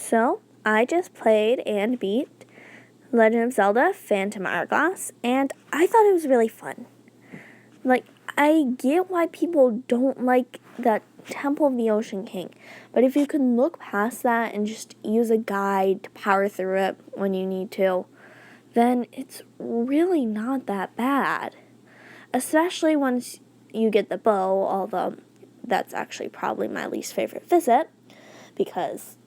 So, I just played and beat Legend of Zelda Phantom Hourglass, and I thought it was really fun. I get why people don't like that Temple of the Ocean King, but if you can look past that and just use a guide to power through it when you need to, then it's really not that bad. Especially once you get the bow, although that's actually probably my least favorite visit, because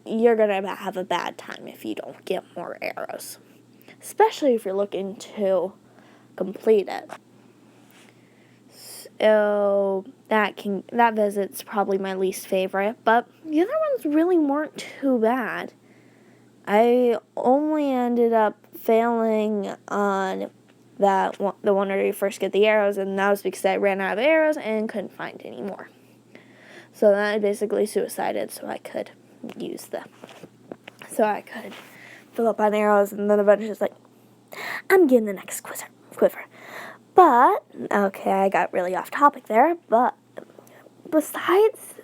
you're going to have a bad time if you don't get more arrows. Especially if you're looking to complete it. So that visit's probably my least favorite, but the other ones really weren't too bad. I only ended up failing on the one where you first get the arrows, and that was because I ran out of arrows and couldn't find any more. So then I basically suicided so I could fill up on arrows, and then eventually was like, I'm getting the next quiver. But, okay, I got really off topic there, but besides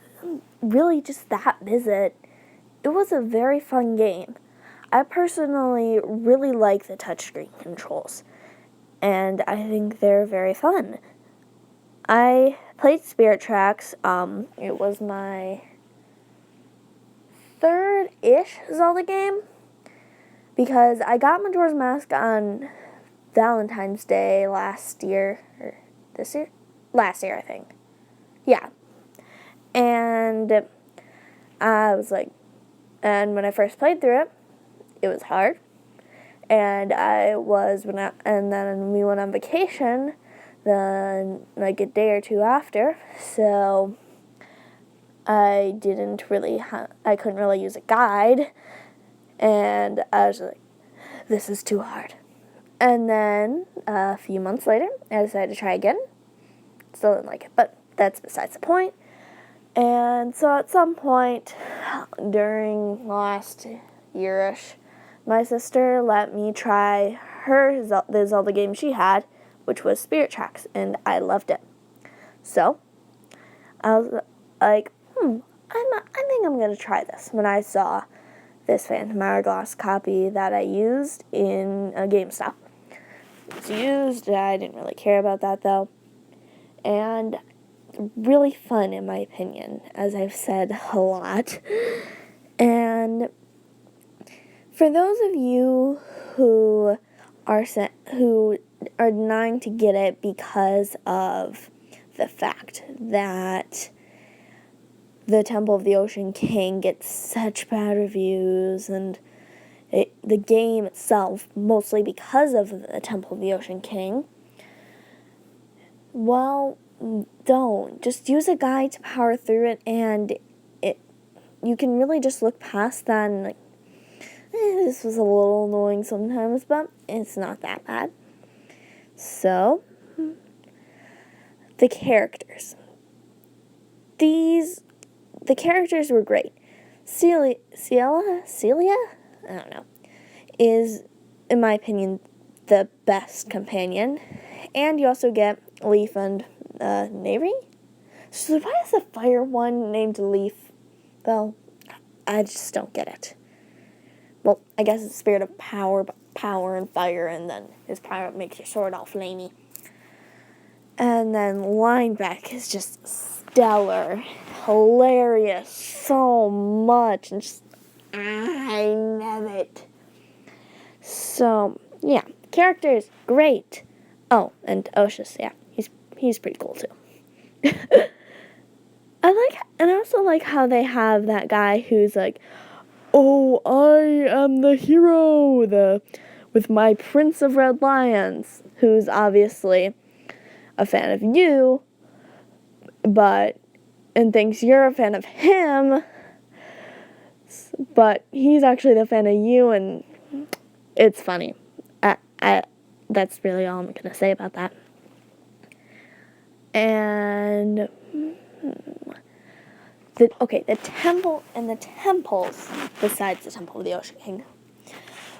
really just that visit, it was a very fun game. I personally really like the touchscreen controls, and I think they're very fun. I played Spirit Tracks. It was my third-ish Zelda game, because I got Majora's Mask on Valentine's Day last year, or this year? Last year, I think. Yeah. And I was like, and when I first played through it, it was hard. And then we went on vacation, then like a day or two after, so I couldn't really use a guide, and I was like, this is too hard. And then a few months later, I decided to try again. Still didn't like it, but that's besides the point. And so at some point during last year-ish, my sister let me try the Zelda game she had, which was Spirit Tracks, and I loved it. So I was like, I think I'm going to try this when I saw this Phantom Hourglass copy that I used in a GameStop. It's used. I didn't really care about that, though. And really fun, in my opinion, as I've said a lot. And for those of you who are denying to get it because of the fact that the Temple of the Ocean King gets such bad reviews, and the game itself, mostly because of the Temple of the Ocean King, well, don't. Just use a guide to power through it, and you can really just look past that and this was a little annoying sometimes, but it's not that bad. So, the characters. The characters were great. Celia? I don't know. Is, in my opinion, the best companion. And you also get Leaf and Neri. So why is the fire one named Leaf? Well, I just don't get it. Well, I guess it's spirit of power and fire, and then his power makes your sword all flamey. And then Lineback is just stellar, hilarious, so much, and just, I love it. So, yeah, characters, great. Oh, and Oshus, yeah, he's pretty cool, too. I also like how they have that guy who's like, oh, I am the hero, with my Prince of Red Lions, who's obviously a fan of you, and thinks you're a fan of him, but he's actually the fan of you, and it's funny. That's really all I'm gonna say about that. And the temple and the temples, besides the Temple of the Ocean King,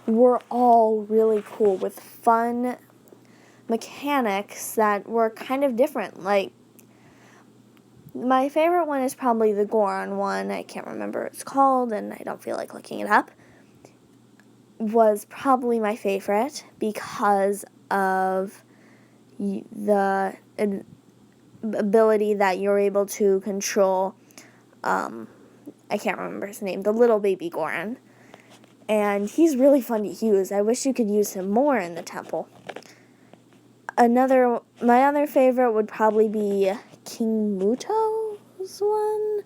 were all really cool with fun mechanics that were kind of different. Like, My favorite one is probably the Goron one. I can't remember what it's called, and I don't feel like looking it up. Was probably my favorite because of the ability that you're able to control, I can't remember his name, the little baby Goron. And he's really fun to use. I wish you could use him more in the temple. My other favorite would probably be King Muto's one.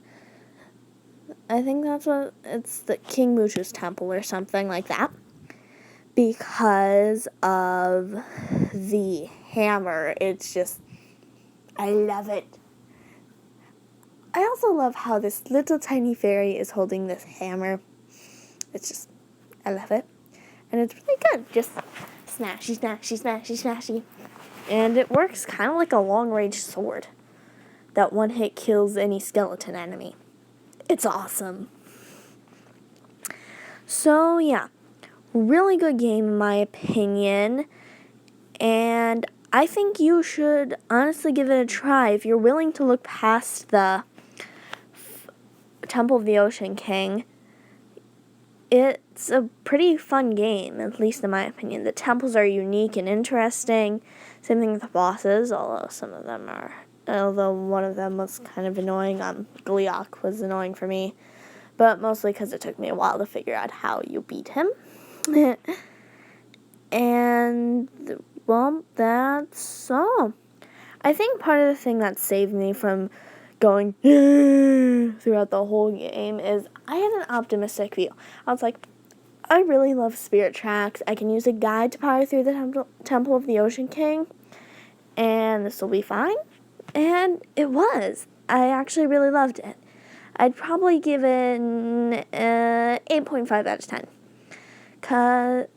I think that's what, it's the King Muto's temple or something like that. Because of the hammer. It's just, I love it. I also love how this little tiny fairy is holding this hammer. It's just, I love it. And it's really good. Just snashy, snashy, snashy, snashy. And it works kind of like a long-range sword. That one hit kills any skeleton enemy. It's awesome. So, yeah. Really good game in my opinion. And I think you should honestly give it a try if you're willing to look past the Temple of the Ocean King. It's a pretty fun game, at least in my opinion. The temples are unique and interesting. Same thing with the bosses, although one of them was kind of annoying. Gleeok was annoying for me, but mostly because it took me a while to figure out how you beat him. And, well, that's all. I think part of the thing that saved me from going throughout the whole game is I had an optimistic view. I was like, I really love Spirit Tracks. I can use a guide to power through the Temple of the Ocean King, and this will be fine. And it was. I actually really loved it. I'd probably give it an 8.5 out of 10. Because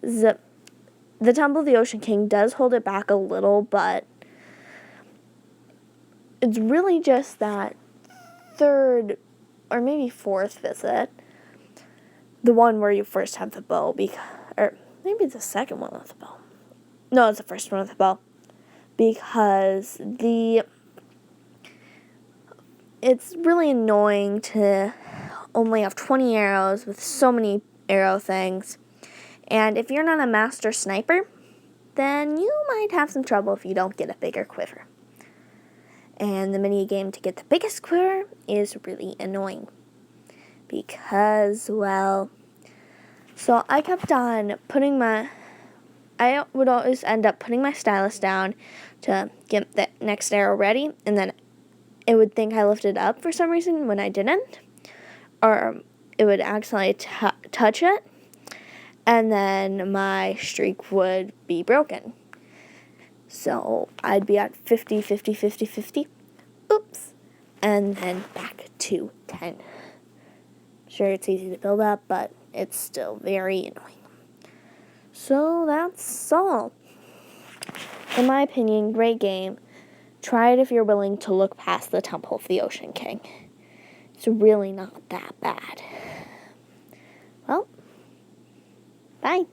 the Temple of the Ocean King does hold it back a little, but it's really just that third or maybe fourth visit, the one where you first have the bow, or maybe the second one with the bow. No, it's the first one with the bow, because it's really annoying to only have 20 arrows with so many arrow things, and if you're not a master sniper, then you might have some trouble if you don't get a bigger quiver. And the mini game to get the biggest quiver is really annoying. Because, well, so I kept on I would always end up putting my stylus down to get the next arrow ready, and then it would think I lifted up for some reason when I didn't. Or it would accidentally touch it, and then my streak would be broken. So I'd be at 50, 50, 50, 50. Oops. And then back to 10. Sure, it's easy to build up, but it's still very annoying. So that's all. In my opinion, great game. Try it if you're willing to look past the Temple of the Ocean King. It's really not that bad. Well, bye.